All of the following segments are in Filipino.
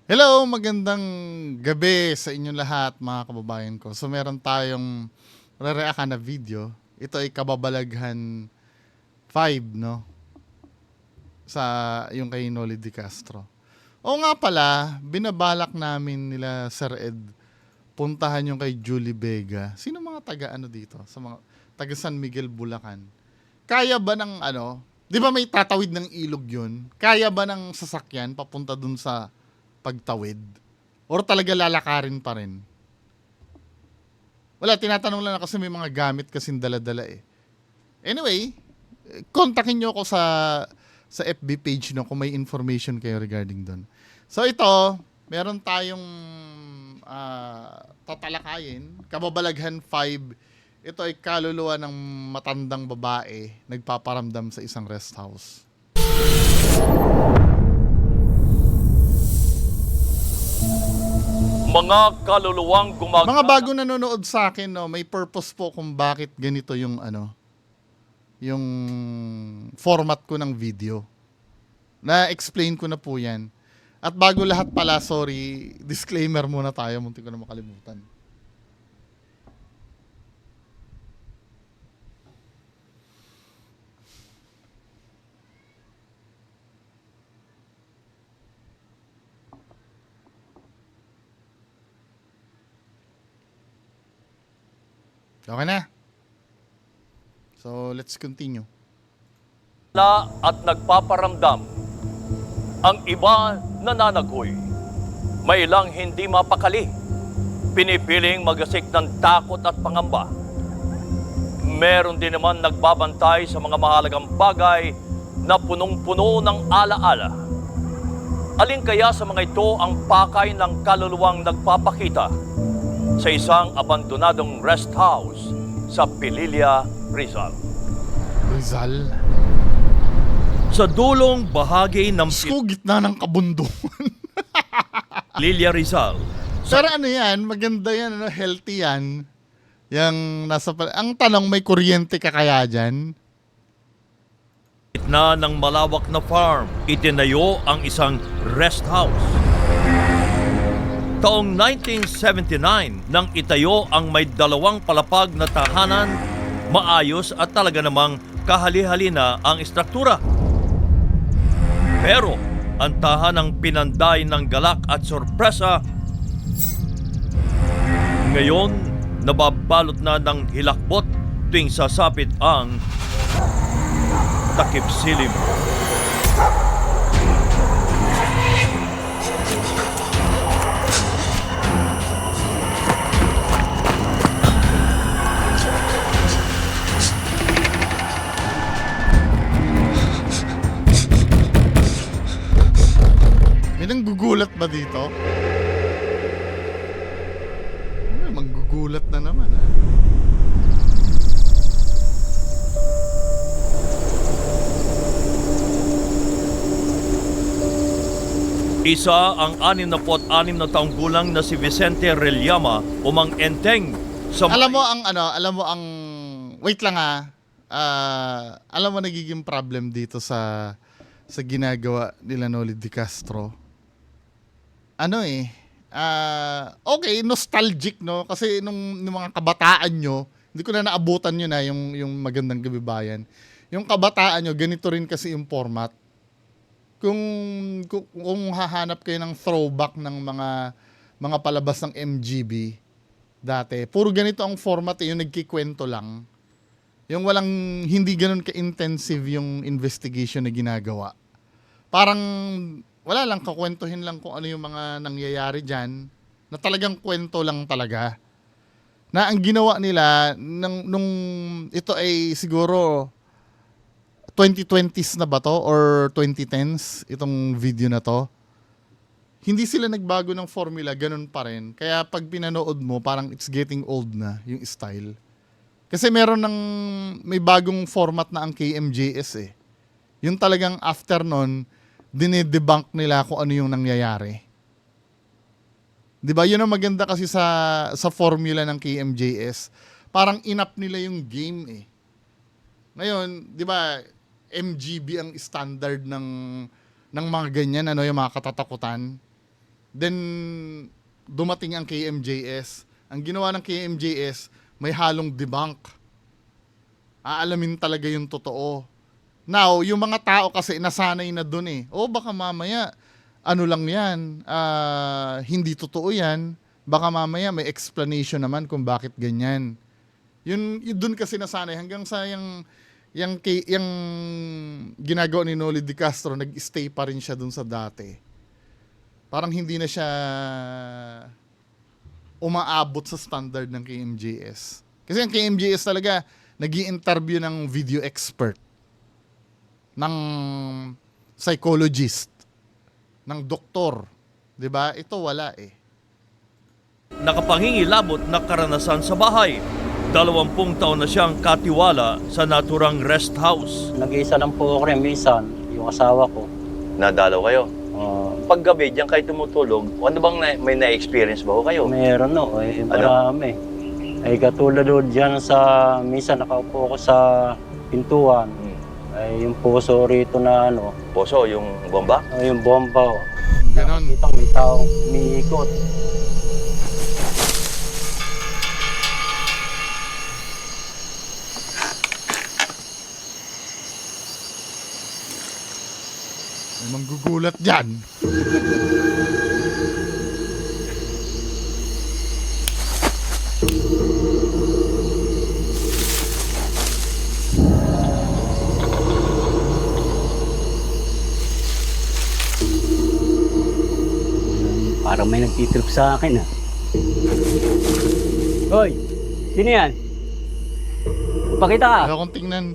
Hello, magandang gabi sa inyong lahat mga kababayan ko. So meron tayong re-react na video. Ito ay Kababalaghan 5, no? Sa yung kay Noli Di Castro. O nga pala, binabalak namin nila Sir Ed puntahan yung kay Julie Vega. Sino mga taga ano dito? Sa mga taga San Miguel, Bulacan. Kaya ba ng ano, 'di ba may tatawid ng ilog 'yun? Kaya ba ng sasakyan papunta dun sa pagtawid? Or talaga lalakarin pa rin? Wala, tinatanong lang kasi may mga gamit kasing dala-dala eh. Anyway, kontakin nyo ako sa FB page no kung may information kayo regarding doon. So ito, meron tayong tatalakayin, Kababalaghan 5. Ito ay kaluluwa ng matandang babae nagpaparamdam sa isang rest house. Mga kaluluwang Mga gumagana. bagong nanonood sa akin, no, may purpose po kung bakit ganito yung ano, yung format ko ng video. Na-explain ko na po yan. At bago lahat pala, sorry, disclaimer muna tayo, muntik ko na makalimutan. Okay na. So, let's continue. At nagpaparamdam. Ang iba nananagoy. May ilang hindi mapakali. Pinipiling magasik ng takot at pangamba. Meron din naman nagbabantay sa mga mahalagang bagay na punong-puno ng alaala. Alin kaya sa mga ito ang pakay ng kaluluwang nagpapakita sa isang abandonadong rest house sa Pililla, Rizal? Rizal. Sa dulong bahagi ng Sko, gitna ng kabundukan. Pililla, Rizal, Pero ano yan, maganda yan, ano, healthy yan. Yung nasa, ang tanong, may kuryente ka kaya dyan? gitna ng malawak na farm, itinayo ang isang rest house. Taong 1979 nang itayo ang may 2 palapag na tahanan, maayos at talaga namang kahali-hali na ang istruktura. Pero ang tahanang pinanday ng galak at sorpresa, ngayon nababalot na ng hilakbot tuwing sasapit ang takip silim. May nanggugulat ba dito? Ay, manggugulat na naman. Ah. Isa ang 66 na taong gulang na si Vicente Relyama umang enteng sa Alam mo ang ano, alam mo ang wait lang ha. Alam mo nagiging problem dito sa ginagawa nila Noli Di Castro. Ano eh, okay, nostalgic no kasi nung mga kabataan nyo, hindi ko na naabutan yun na yung Magandang Gabi Bayan. Yung kabataan nyo, ganito rin kasi yung format. Kung hahanap kayo ng throwback ng mga palabas ng MGB dati, puro ganito ang format eh, yung nagkikwento lang. Yung walang hindi ganoon ka-intensive yung investigation na ginagawa. Parang wala lang, kakwentuhin lang kung ano yung mga nangyayari diyan na talagang kwento lang talaga. Na ang ginawa nila nung ito ay siguro 2020s na ba to or 2010s itong video na to. Hindi sila nagbago ng formula, ganun pa rin. Kaya pag pinanood mo, parang it's getting old na yung style. Kasi may bagong format na ang KMJS eh. Yung talagang after nun, dinedebunk nila kung ano yung nangyayari. 'Di ba? Yun ang maganda kasi sa formula ng KMJS. Parang inap nila yung game eh. Ngayon, 'di ba, MGB ang standard ng mga ganyan, ano, yung mga katatakutan. Then, dumating ang KMJS. Ang ginawa ng KMJS, may halong debunk. Aalamin talaga yung totoo. Now, yung mga tao kasi nasanay na dun eh. O baka mamaya, ano lang yan, hindi totoo yan. Baka mamaya may explanation naman kung bakit ganyan. Yun dun kasi nasanay hanggang sa yung ginagawa ni Noli De Castro, nag-stay pa rin siya dun sa dati. Parang hindi na siya umaabot sa standard ng KMJS. Kasi ang KMJS talaga, nag-i-interview ng video expert, ng psychologist, ng doktor. 'Di ba? Ito wala eh. Nakapangingilabot na karanasan sa bahay. 20 taon na siyang katiwala sa naturang rest house. Nag-iisa lang po ako rin minsan, yung asawa ko. Nadalaw kayo. Uh, Paggabi, diyan kayo tumutulog, ano bang may na-experience ba ho kayo? meron no, marami. Ay katulad doon dyan sa, minsan nakaupo ako sa pintuan. Ay yung puso rito na ano, Poso, yung bomba? yung bomba. Ganon. Kitang may taong umiikot. May manggugulat dyan. Parang may nagtitrip sa akin ah. Hoy! Sino yan? Pakita ka! Ayaw kong tingnan.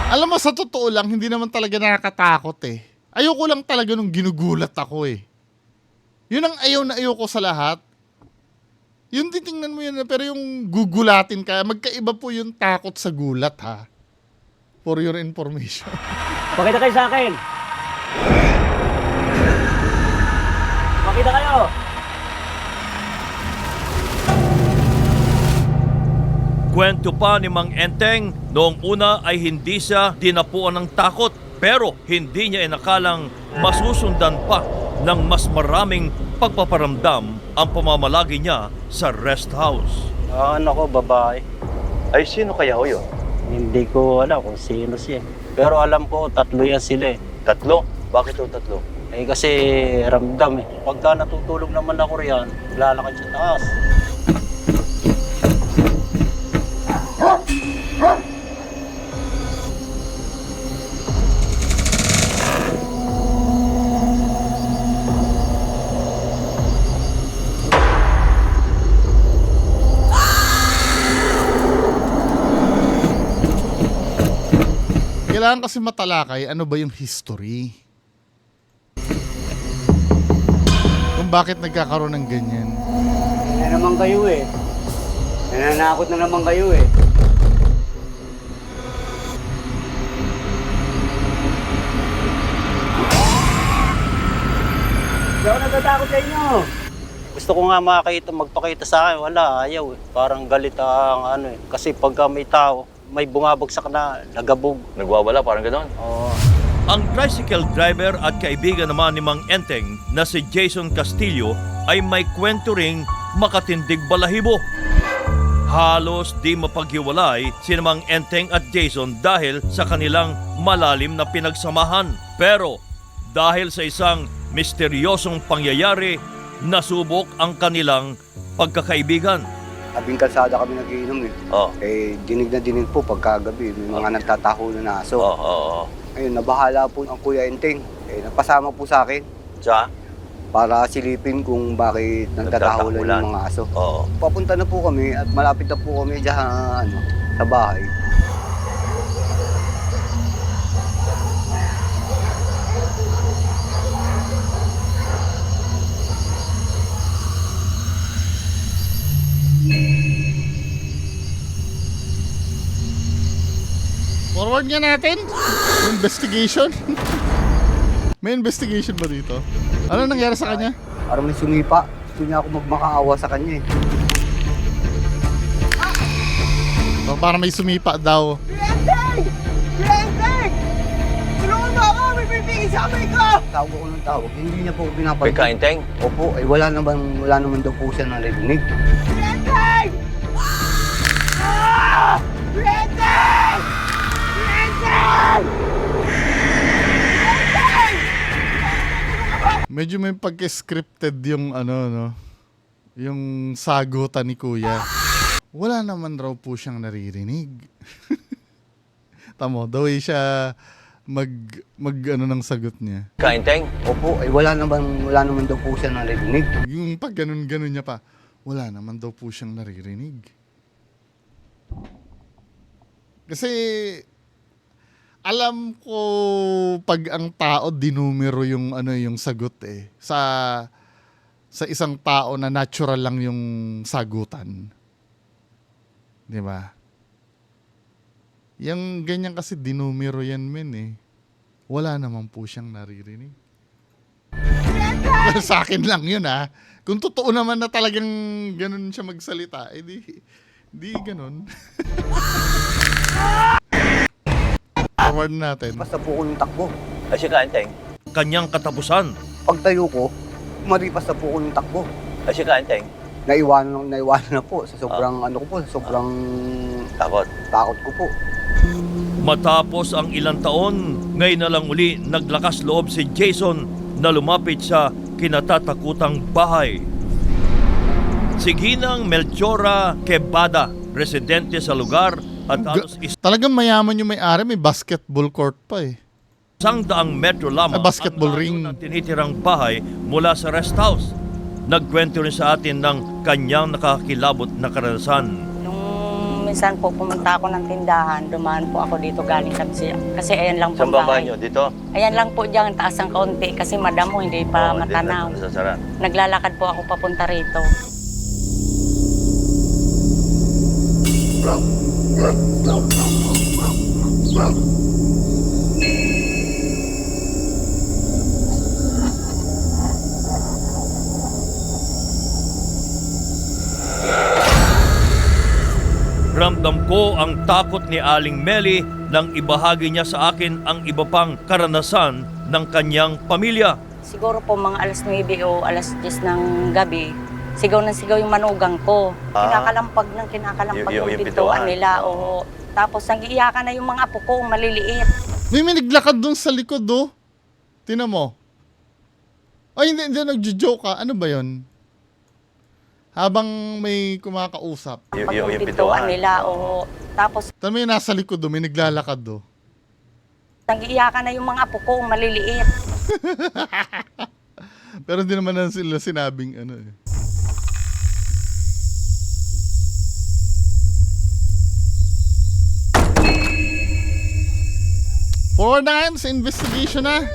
Alam mo, sa totoo lang, hindi naman talaga nakakatakot eh. Ayoko lang talaga nung ginugulat ako eh. Yun ang ayaw na ayaw ko sa lahat. Yun titingnan mo yun, pero yung gugulatin ka, magkaiba po yung takot sa gulat ha. For your information. Pakita kayo sa akin! Pakita kayo! Kwento pa ni Mang Enteng, noong una ay hindi siya dinapuan ng takot, pero hindi niya inakalang masusundan pa ng mas maraming pagpaparamdam ang pamamalagi niya sa rest house. Ano ko, babae. Ay, sino kaya ho yun? Hindi ko alam kung sino siya. Pero alam ko, 3 yan sila eh. 3? Bakit ho 3? Eh kasi ramdam eh. Pagka natutulog naman ako riyan, lalakad sa taas. Kailangan kasi matalakay ano ba yung history. Kung bakit nagkakaroon ng ganyan. Yan na naman kayo eh. Nananakot na naman kayo eh. Hindi ako natatakot sa inyo. Gusto ko nga magpakita sa akin, wala, ayaw eh. Parang galit ang ano eh. Kasi pagka may tao, may bumabagsak na, nagabog. Nagwawala, parang gano'n. Oo. Ang tricycle driver at kaibigan naman ni Mang Enteng na si Jason Castillo ay may kwento ring makatindig balahibo. Halos di mapaghiwalay si Mang Enteng at Jason dahil sa kanilang malalim na pinagsamahan. Pero dahil sa isang misteryosong pangyayari, nasubok ang kanilang pagkakaibigan. Abing kalsada kami nagiinom eh. Oh. Eh, dinig na dinig po pagkagabi. May mga nagtataho na aso. Oo. Ayun, nabahala po ang Kuya Enteng. Eh, napasama po sa akin Sa? para silipin kung bakit nagtatahulan Nagtatahulan. yung mga aso. Oo. Papunta na po kami at malapit na po kami dyan sa bahay. Forward nga natin. Investigation. May investigation ba dito? Ano nangyari sa kanya? Parang may sumipa. Gusto niya ako magmakaawa sa kanya eh. So, parang may sumipa daw. Tawag ako ng tawag, hindi niya po ako May pinaparinig. kainteng? Opo, ay wala naman daw po siya narinig. Medyo may pagka-scripted yung ano, no? Yung sagutan ni Kuya. Wala naman raw po siyang naririnig. Tamo, the way siya mag ano ng sagot niya. Kainteng? Opo, ay wala naman daw po siya narinig. Yung pag ganun niya pa, wala naman daw po siyang naririnig. Kasi alam ko pag ang tao dinumero yung ano yung sagot eh sa isang tao na natural lang yung sagutan. 'Di ba? Yung ganyan kasi dinumero yan men eh. Wala naman po siyang naririnig. Pero sa akin lang yun ah. Kung totoo naman na talagang ganun siya magsalita, eh di ganun. Forward natin. Basta po ako ng takbo. Ay si kainteng? Kanyang katapusan. Pagtayo ko, maripas na po ako ng takbo. Ay si kainteng? Naiwanan na po sa sobrang ano ko po, sa sobrang takot ko po. Matapos ang ilang taon, ngayon na lang uli naglakas loob si Jason na lumapit sa kinatatakutang bahay. Si Ginang Melchora Quebada, residente sa lugar at halos Talagang mayaman yung may-ari, may basketball court pa eh. 100 metro lamang Basketball ang layo ring. ng tinitirang bahay mula sa rest house. Nagkwento rin sa atin ng kanyang nakakilabot na karanasan. Nung minsan po pumunta ako ng tindahan, dumaan po ako dito galing kasi ayan lang po Saan ang ba bahay. nyo? Dito? Ayan lang po dyan, taas ang kaunti kasi madamo hindi pa matanaw. Sasara. Naglalakad po ako papunta rito. Ramdam ko ang takot ni Aling Meli nang ibahagi niya sa akin ang iba pang karanasan ng kanyang pamilya. Siguro po mga alas 9 o alas 10 ng gabi, sigaw ng sigaw yung manugang ko. Kinakalampag Yung yung pintuan. pintuan nila. O, tapos nag-iiyakan na yung mga apo ko, maliliit. May naglakad doon sa likod oh. Tingnan mo. Ay, hindi nagjo-joke ka. Ano ba yon? Habang may kumakausap. Yung pintuan nila. O, tapos Tingnan mo yung nasa likod oh, may naglalakad oh. nag-iiyakan na yung mga apo ko, maliliit. Pero hindi naman na sila sinabing ano eh. Forward na ngayon sa investigation na.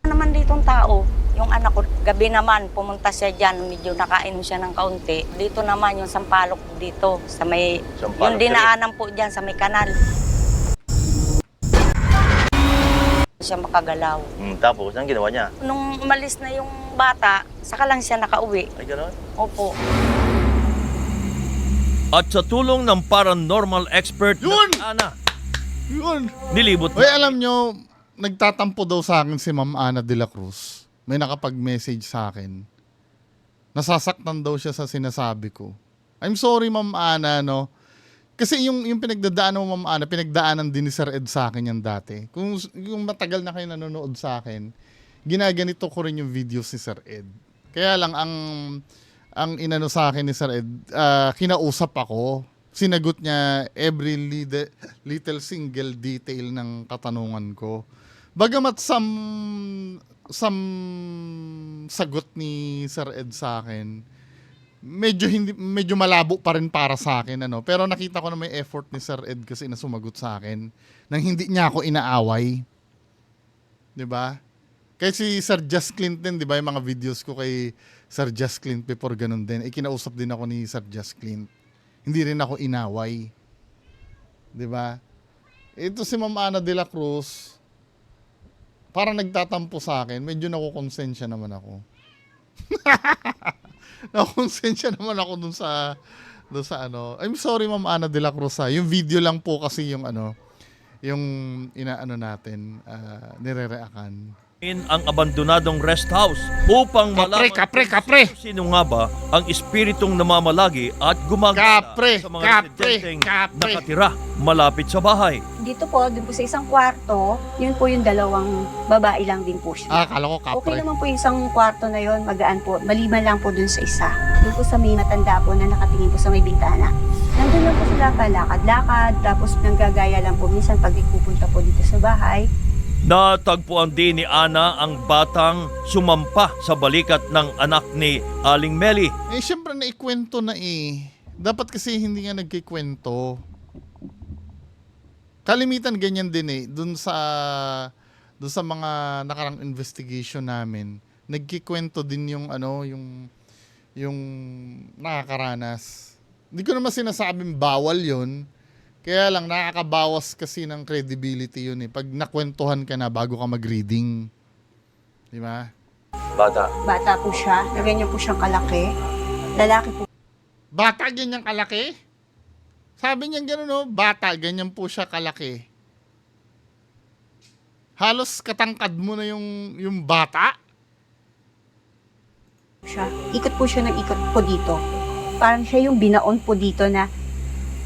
Naman ditong tao, yung anak ko, gabi naman, pumunta siya dyan, medyo nakainom siya ng kaunti. Dito naman yung sampalok dito, sa may, Sampalok yung dinaanan po dyan sa may kanal. Siya makagalaw. Tapos, anong ginawa niya? Nung umalis na yung bata, saka lang siya nakauwi. Ay, gano'n? Opo. At sa tulong ng paranormal expert Yun! na Ana, Yun. nilibot Hoy, alam nyo, nagtatampo daw sa akin si Ma'am Ana de la Cruz. May nakapag-message sa akin. Nasasaktan daw siya sa sinasabi ko. I'm sorry, Ma'am Ana, no? Kasi yung pinagdadaanan mo, Ma'am Ana, pinagdaanan din ni Sir Ed sa akin yan dati. Kung matagal na kayo nanonood sa akin, ginaganito ko rin yung videos ni Sir Ed. Kaya lang, ang inano sa akin ni Sir Ed, kinausap ako. Sinagot niya every little single detail ng katanungan ko. Bagamat some sagot ni Sir Ed sa akin, medyo malabo pa rin para sa akin ano. Pero nakita ko na may effort ni Sir Ed kasi na sumagot sa akin nang hindi niya ako inaaway. 'Di ba? Kaya si Sir Just Clint din, 'di ba, yung mga videos ko kay Sir Just Clint before ganun din. Kinausap din ako ni Sir Just Clint. Hindi rin ako inaway. 'Di ba? Ito si Ma'am Ana de la Cruz, parang nagtatampo sa akin, medyo nakukonsensya naman ako. Nakukonsensya naman ako dun sa ano. I'm sorry, Ma'am Ana de la Cruz ha. Yung video lang po kasi yung ano, yung inaano natin, nirereakan. Ang abandonadong rest house upang malaman Kapre! kung sino nga ba ang espiritong namamalagi at gumagala Kapre! sa mga Kapre! residenteng Kapre! nakatira malapit sa bahay. Dito po, dun po sa isang kwarto, yun po yung dalawang babae lang din po siya. Kala ko Okay kapre. naman po yung isang kwarto na yon, magaan po. Maliban lang po dun sa isa. Dun po sa may matanda po na nakatingin po sa may bintana. Nandun lang po sila palakad-lakad, tapos nanggagaya lang po minsan pag pupunta po dito sa bahay. Natagpuan din ni Ana ang batang sumampa sa balikat ng anak ni Aling Meli. Siyempre naikwento na eh. Dapat kasi hindi nga nagkikwento. Kalimitan ganyan din eh. Dun sa mga nakarang investigation namin, nagkikwento din yung yung nakakaranas. Hindi ko naman sinasabing bawal yun. Kaya lang nakakabawas kasi ng credibility yun eh. Pag nakwentuhan ka na bago ka mag-reading. Di ba? Bata. Bata po siya, na ganyan po siyang kalaki. Lalaki po Bata ganyan kalaki? Sabi niya gano'n, no? Bata, ganyan po siya kalaki. Halos katangkad mo na yung bata. siya. Ikot po siya ng ikot po dito. Parang siya yung binaon po dito na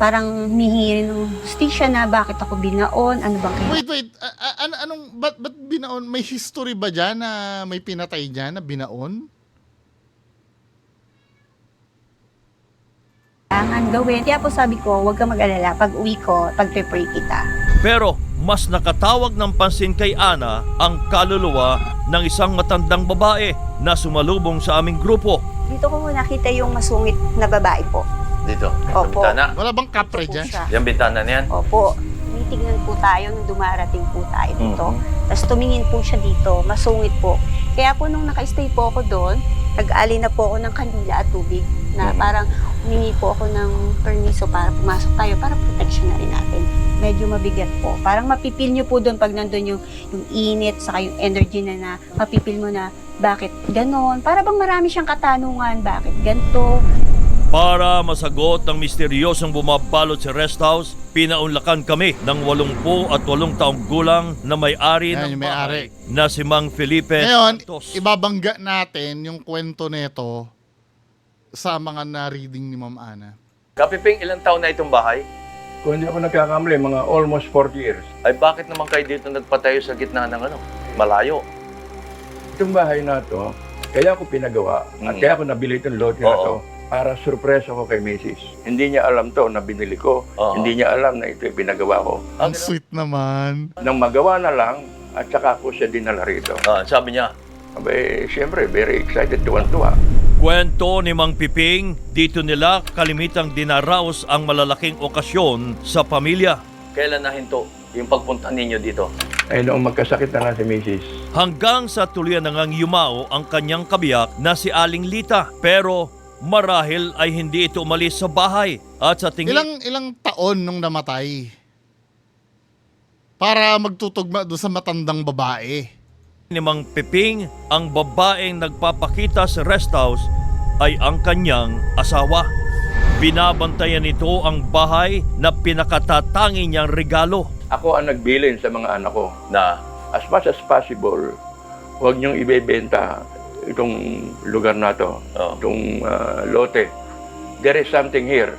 parang humihingi ng hustisya na bakit ako binaon, ano bang Wait. Ba't binaon? May history ba dyan na may pinatay dyan na binaon? kailangan gawin. Kaya po sabi ko, huwag kang mag-alala. Pag uwi ko, pag-prepare kita. Pero mas nakatawag ng pansin kay Ana ang kaluluwa ng isang matandang babae na sumalubong sa aming grupo. Dito ko nakita yung masungit na babae po. Dito, Opo. bintana. Wala bang kapre Ito po dyan? siya. Yung bintana na yan. Opo. Tinitignan po tayo nung dumarating po tayo dito. Mhm. Tapos tumingin po siya dito, masungit po. Kaya po nung naka-stay po ako doon, nag-ali na po ako ng kandila at tubig na parang humingi po ako ng permiso para pumasok tayo para protection na rin natin. Medyo mabigat po. Parang mapipil nyo po doon pag nandun yung init saka yung energy na mapipil mo na bakit ganon. Para bang marami siyang katanungan, bakit ganito. Para masagot ang misteryosong bumabalot sa rest house, pinaunlakan kami ng 88 taong gulang na may-ari Yan, ng yung may-ari. bahay na si Mang Felipe Ngayon, Santos. ibabangga natin yung kwento nito sa mga na-reading ni Ma'am Ana. Kapiping, ilang taon na itong bahay? Kung hindi ako nagkakamali, mga almost 40 years. Ay bakit naman kayo dito nagpatayo sa gitna ng malayo? Itong bahay na to, kaya ako pinagawa at kaya ako nabili itong lote na to para surprise ako kay Mrs. Hindi niya alam to na binili ko. Oo. Hindi niya alam na ito yung pinagawa ko. Ang sweet naman. Nang magawa na lang, at saka ako siya dinala rito. Sabi niya, Abay, siyempre, very excited, tuwan-tuwa. kwento ni Mang Piping, dito nila kalimitang dinaraos ang malalaking okasyon sa pamilya. Kailan nahinto yung pagpunta ninyo dito? Ay, noong magkasakit na nga si Mrs. Hanggang sa tuluyan na ngang yumao ang kanyang kabiyak na si Aling Lita. Pero marahil ay hindi ito umalis sa bahay at sa tingin Ilang taon nung namatay? Para magtutugma doon sa matandang babae. ni Mang Piping, ang babaeng nagpapakita sa rest house ay ang kanyang asawa. Binabantayan nito ang bahay na pinakatatangi niyang regalo. Ako ang nagbilin sa mga anak ko. Na As much as possible, huwag niyong ibebenta itong lugar na to, itong lote. There is something here.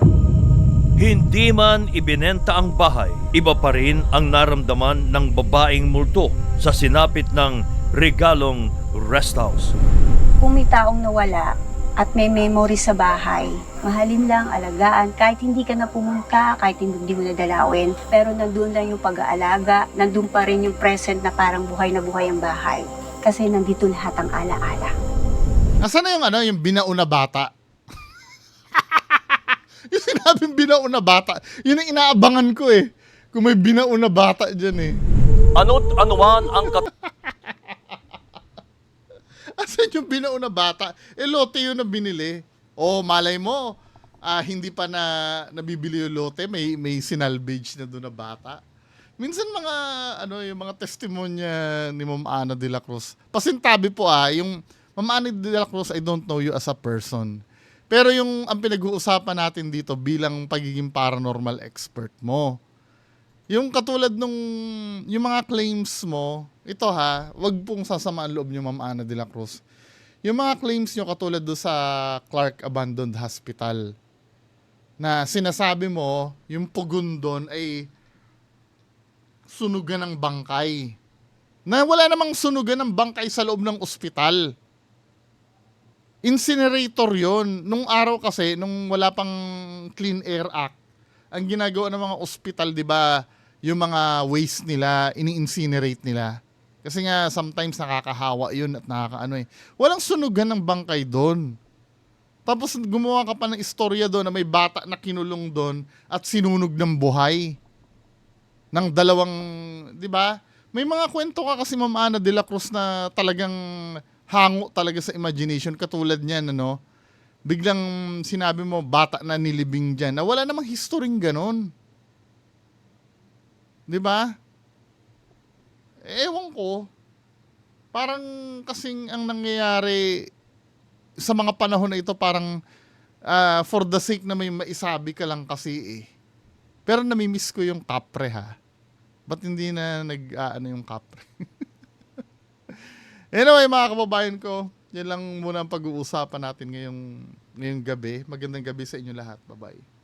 hindi man ibinenta ang bahay, iba pa rin ang naramdaman ng babaeng multo sa sinapit ng regalong rest house. Kung may taong nawala at may memory sa bahay, mahalin lang, alagaan, kahit hindi ka na pumunta, kahit hindi mo nadalawin, pero nandun lang yung pag-aalaga, nandun pa rin yung present na parang buhay na buhay ang bahay. Kasi nandito lahat ang alaala. Nasaan na yung binauna bata? Yung sinabing binauna bata, yun ang inaabangan ko eh. Kung may binauna bata dyan eh. Ano't anuman ang Asan yung binauna bata? Lote yun na binili. Malay mo, hindi pa nabibili yung lote, may sinalvage na doon na bata. Minsan yung mga testimonya ni Ma'am Ana de la Cruz. Pasintabi po yung Ma'am Ana de la Cruz, I don't know you as a person. Pero ang pinag-uusapan natin dito bilang pagiging paranormal expert mo, Yung katulad nung, yung mga claims mo, ito ha, wag pong sasamaan loob nyo, Ma'am Ana de la Cruz. Yung mga claims nyo katulad do sa Clark Abandoned Hospital, na sinasabi mo, yung pugon doon ay sunugan ng bangkay. Na wala namang sunugan ng bangkay sa loob ng ospital. Incinerator yon. Nung araw kasi, nung wala pang Clean Air Act, ang ginagawa ng mga ospital, di ba, yung mga waste nila, ini-incinerate nila. Kasi nga, sometimes nakakahawa yun at nakakaano eh. Walang sunugan ng bangkay doon. Tapos gumawa ka pa ng istorya doon na may bata na kinulong doon at sinunog ng buhay. Ng dalawang, di ba? May mga kwento ka kasi, Ma'am Ana de la Cruz, na talagang hango talaga sa imagination. Katulad niyan, ano? Biglang sinabi mo, bata na nilibing dyan. Na wala namang historyng ganon. Di ba? Ewan ko. Parang kasing ang nangyayari sa mga panahon na ito, parang for the sake na may maisabi ka lang kasi eh. Pero namimiss ko yung kapre ha. Ba't hindi na nag-ano yung kapre? Anyway, mga kababayan ko, yan lang muna ang pag-uusapan natin ngayong gabi. Magandang gabi sa inyo lahat. Bye-bye.